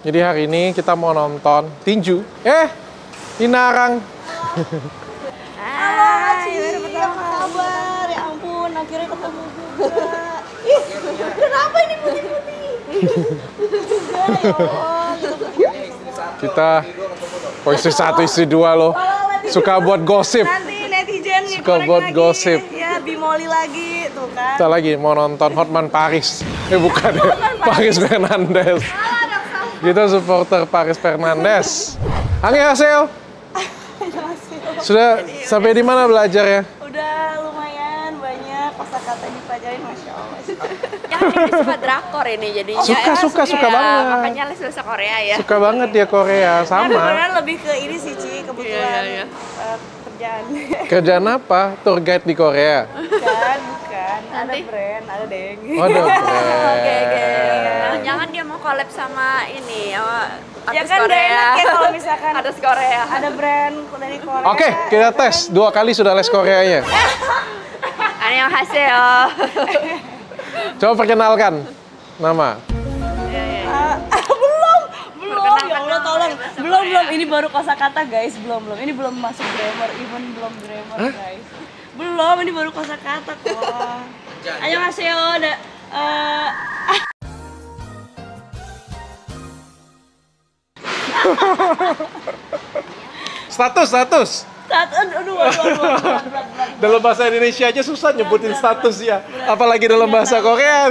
Jadi hari ini kita mau nonton tinju. Inarang. Halo, Ci. Apa kabar? Ya ampun, akhirnya ketemu juga. Ih, kenapa ini putih-putih? Juga, ya Allah. Kita istri 1, istri 2 loh. Suka buat gosip. Nanti netizen Suka buat lagi. gosip. Ya, bimoli lagi, tuh kan. Kita lagi mau nonton Hotman Paris. Bukan ya, Paris Fernandes. Kita supporter Paris Fernandes. Annyeonghaseyo. Sudah sampai di mana belajarnya? Udah lumayan banyak kosakata dipelajarin, Masya Allah. Jangan ini suka drakor ini jadinya. Suka banget. Makanya les bahasa Korea ya. Suka banget dia Korea, sama. Sebenarnya lebih ke ini sih, Ci, kebetulan Iya. kerjaan. Kerjaan apa? Tour guide di Korea? Bukan. Ada Nanti? brand, ada deng. Oh, ada brand. Oke. Jangan dia mau collab sama ini sama Ya artis kan gak Korea. enak ya kalau misalkan Artis Korea. ada brand dari Korea. Oke, kita tes. 2 kali sudah les Koreanya. Annyeonghaseyo. Coba perkenalkan nama. Belum, ya Allah tolong. Belum. Ini baru kosakata guys, belum. Ini belum masuk grammar, belum grammar guys. Belum, ini baru kosakata kok. Annyeonghaseyo, Status. Aduh. Dalam bahasa Indonesia aja susah nyebutin status ya. Apalagi dalam bahasa Korea.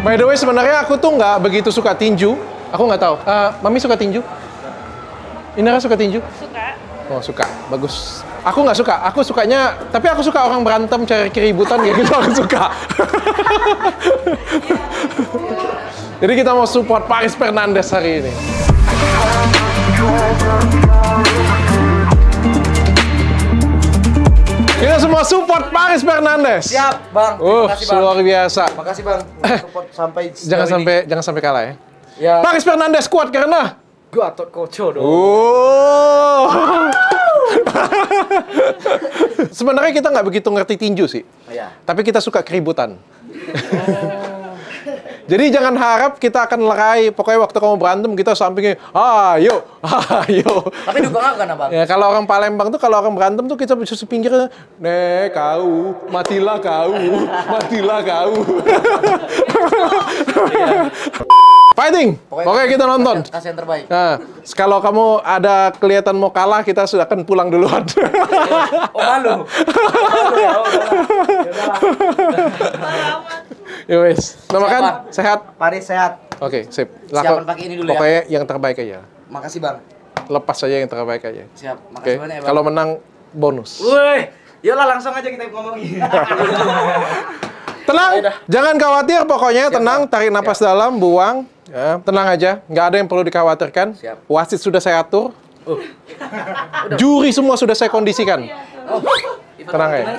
By the way, sebenarnya aku tuh nggak begitu suka tinju. Aku nggak tahu. Mami suka tinju? Inara suka tinju? Suka. Oh, suka. Bagus. Aku nggak suka. Aku sukanya, tapi aku suka orang berantem cari keributan kayak gitu. Aku suka. Jadi kita mau support Paris Fernandes hari ini. Kita semua support Paris Fernandes. Siap, Bang. Makasih, Bang. Luar biasa. Makasih, Bang. Support sampai Jangan sampai kalah ya. Ya. Paris Fernandes kuat karena Gua Gatot Koco dong. oh. Sebenarnya kita nggak begitu ngerti tinju sih. Iya. Tapi kita suka keributan. Jadi jangan harap kita akan lerai. Pokoknya waktu kamu berantem kita sampingnya, ayo. Tapi dukung aku kan, Bang? Ya kalau orang Palembang tuh kalau orang berantem tuh kita bisa sepinggirnya, kau, matilah kau. Fighting. Pokoknya kita nonton. Kasih yang terbaik. Nah, kalau kamu ada kelihatan mau kalah, kita sudah akan pulang duluan. Oh, malu. Ya Ya wes, nama kan sehat. Paris sehat. Oke, sip. Siapkan pakai ini dulu ya. Pokoknya yang terbaik aja. Makasih, Bang. Lepas aja yang terbaik aja. Siap. Oke. Makasih banyak ya, Bang. Kalau menang bonus. Woi, yolah langsung aja kita ngomongin. Tenang, jangan khawatir. Pokoknya tenang, tarik napas dalam, buang. Ya, tenang aja, nggak ada yang perlu dikhawatirkan. Siap. Wasit sudah saya atur. Juri semua sudah saya kondisikan. Tenang ya.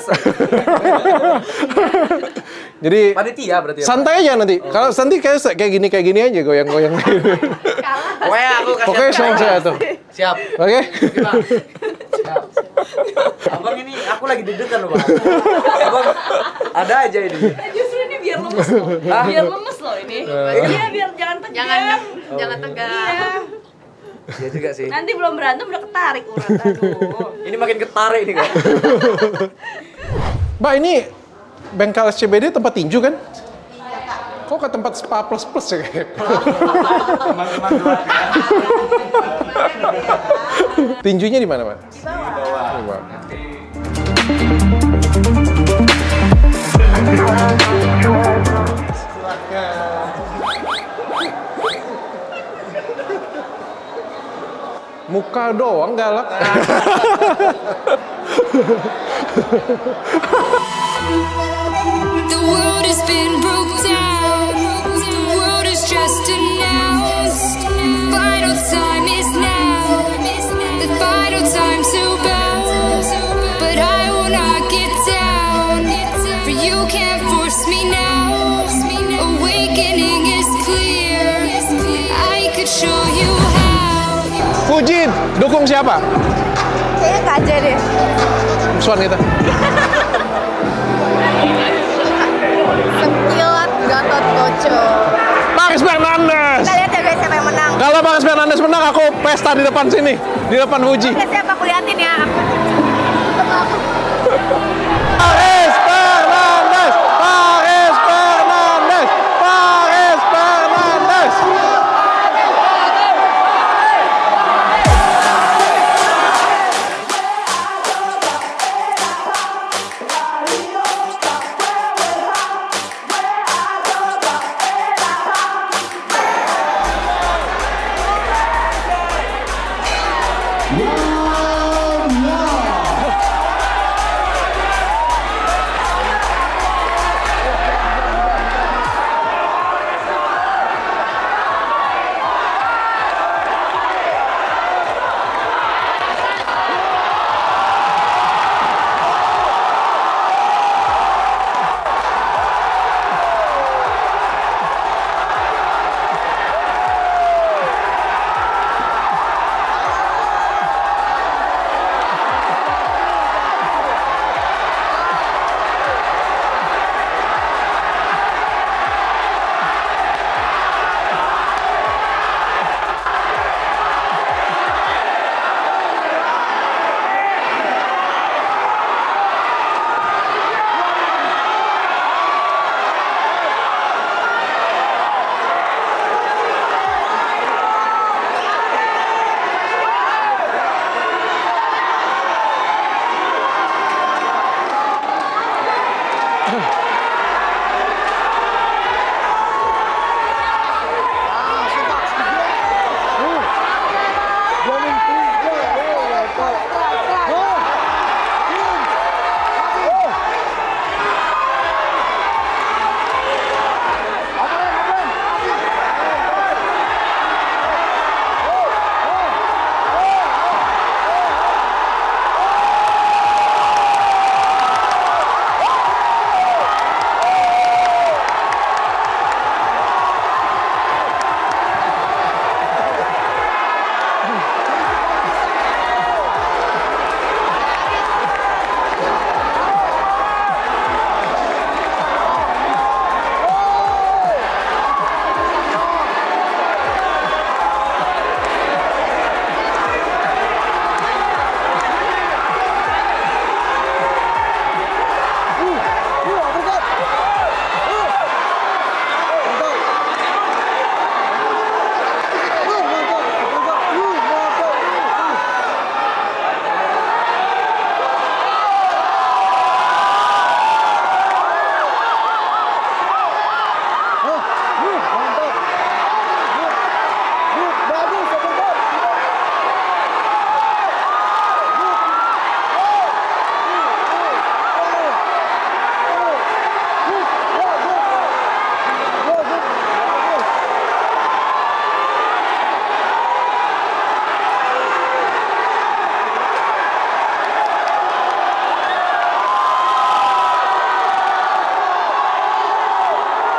Jadi Panitia berarti ya. santai aja nanti. Kalau nanti kayak gini aja goyang-goyang. Pokoknya aku kasih. Pokoknya semua saya atur. Siap. Oke. Siap. Abang ini aku lagi deg-degan loh, Bang. Abang ada aja ini. Justru ini biar lemes loh. Biar lemes loh ini. Iya, biar jangan tegang. Jangan tegang. Iya. Iya juga sih. Nanti belum berantem udah ketarik urat. Aduh. Ini makin ketarik nih, Kak. Mbak, ini bengkel SCBD tempat tinju kan? Kok ke tempat spa plus ya kayak? Tinjunya di mana, Mbak? Di bawah. Muka doang galak. The world has been broke down. The world is just announced. Final time is now. The final time to bow. But I will not get down. For you can't force me now. Awakening is clear. I could show you how. Fujin, dukung siapa? Kayaknya KJ deh. musuhan kita. Sekilat Gatot Koco. Paris Fernandes. Kita lihat ya guys siapa yang menang. Kalau Paris Fernandes menang, aku pesta di depan sini, di depan Fuji. Oke, siapa aku liatin ya. Paris Fernandes, Paris Fernandes, Paris Fernandes.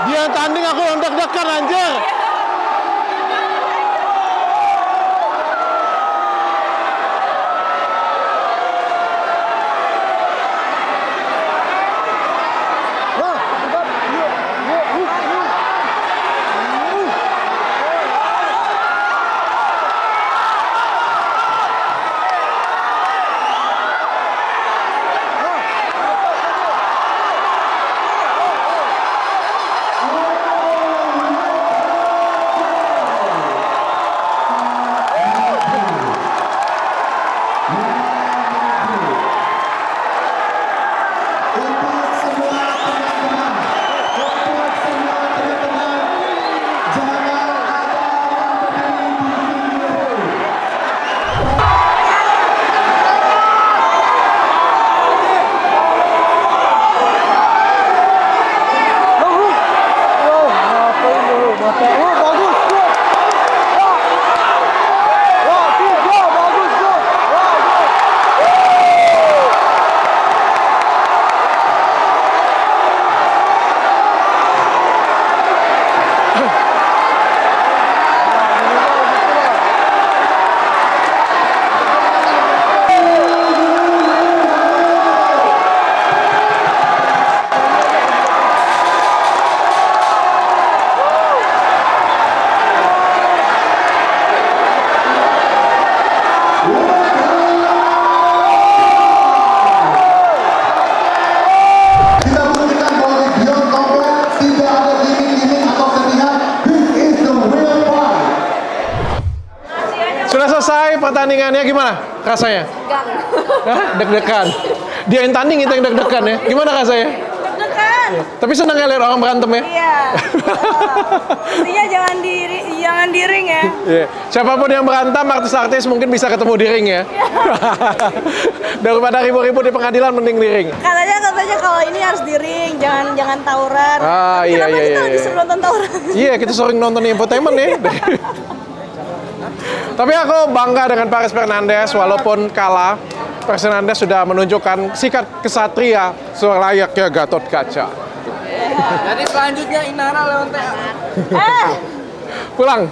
Dia tanding, aku yang deg-degan anjir. pertandingannya gimana rasanya? Hah? Deg-degan. Dia yang tanding, kita yang deg-degan ya. Gimana rasanya? Deg-degan. Tapi senang ya lihat orang berantem ya? Iya. Intinya jangan di ring ya. Iya. Siapapun yang berantem, artis-artis mungkin bisa ketemu di ring ya. Daripada ribut-ribut di pengadilan, mending di ring. Katanya kalau ini harus di ring, jangan tawuran. Ah, iya, Kenapa iya, kita iya, lagi iya. seru nonton tawuran? Iya, kita sering nonton infotainment ya. Tapi aku bangga dengan Paris Fernandes, walaupun kalah. Paris Fernandes sudah menunjukkan sikap kesatria selayaknya Gatot Kaca. Jadi selanjutnya Inara lawan TA. Pulang.